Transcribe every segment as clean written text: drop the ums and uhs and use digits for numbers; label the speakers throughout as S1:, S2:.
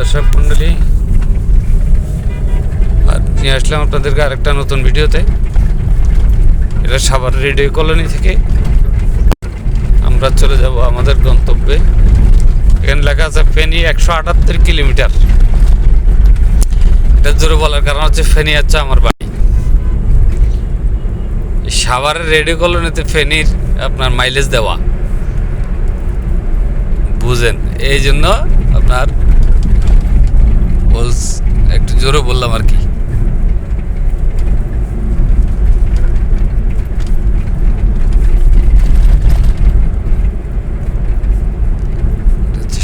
S1: দর্শক মন্ডলী, আর নিয়ে আসলাম আপনাদেরকে আরেকটা নতুন ভিডিওতে। এটা সাভার রেডিও কলোনি থেকে আমরা চলে যাব আমাদের গন্তব্যে। এখানে লেখা আছে ফেনী 178 কিলোমিটার। এটা জোরে বলার কারণ হচ্ছে ফেনী হচ্ছে আমার বাড়ি। সাভারের রেডিও কলোনিতে ফেনীর আপনার মাইলেজ দেওয়া, বুঝেন, এই জন্য আপনার একটু জোরে বললাম আর কি।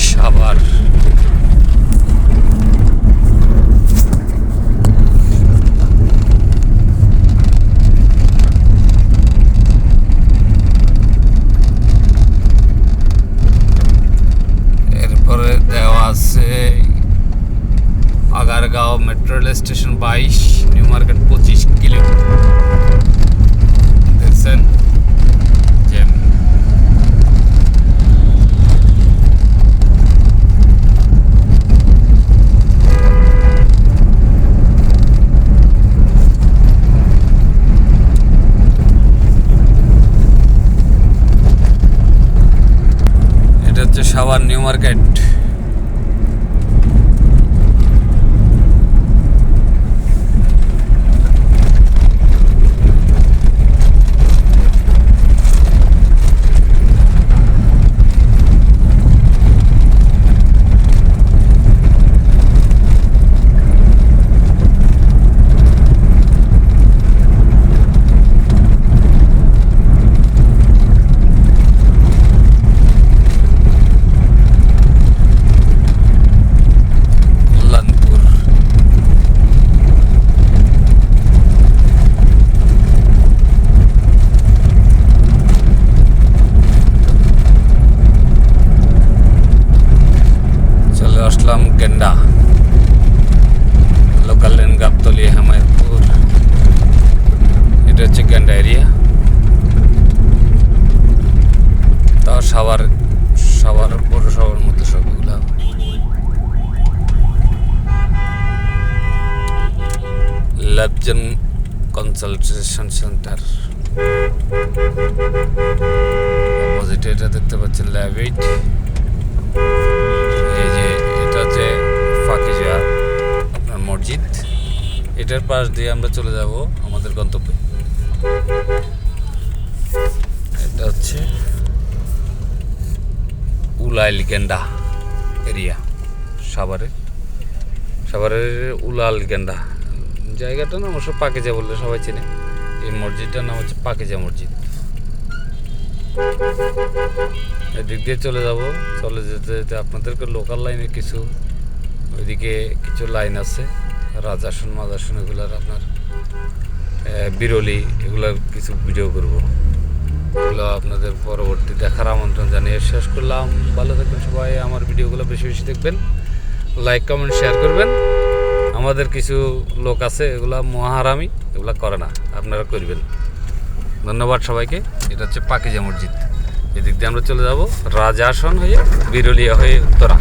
S1: সাভার এরপরে দেওয়া আছে Agargaon metro rail station 22, new market 25 kilometre. দেখছেন জ্যাম। এটা হচ্ছে সাভার নিউ মার্কেট। আসলাম গেন্ডা, লোকাল লেন গাবতলি হেমায়তপুর। এটা হচ্ছে গেন্ডা এরিয়া। তাও সাভার পৌরসভার মধ্যে সবগুলো। ল্যাবজন কনসালটেশন সেন্টার অপোজিটে এটা দেখতে পাচ্ছেন ল্যাব 8। এই যে এটা হচ্ছে ফাকিজা আপনার মসজিদ। এটার পাশ দিয়ে আমরা চলে যাব আমাদের গন্তব্যে। এটা হচ্ছে উলাইল গেন্ডা এরিয়া, সাভারের উলাল গেন্ডা জায়গাটার নাম অবশ্য পাকিজা বললে সবাই চেনে। এই মসজিদটার নাম হচ্ছে পাকিজা মসজিদ। এদিক দিয়ে চলে যাব। চলে যেতে যেতে আপনাদেরকে লোকাল লাইনে কিছু, ওইদিকে কিছু লাইন আছে, রাজাসন মাজাসন, এগুলার আপনার বিরলি, এগুলোর কিছু ভিডিও করব। এগুলো আপনাদের পরবর্তী দেখার আমন্ত্রণ জানিয়ে শেষ করলাম। ভালো থাকবেন সবাই। আমার ভিডিওগুলো বেশি বেশি দেখবেন, লাইক কমেন্ট শেয়ার করবেন। আমাদের কিছু লোক আছে এগুলা মহারামি, এগুলা করে না, আপনারা করবেন। ধন্যবাদ সবাইকে। এটা হচ্ছে পাকিজা মসজিদ। এদিক দিয়ে আমরা চলে যাব রাজাসন হয়ে বিরলিয়া হয়ে উত্তরা।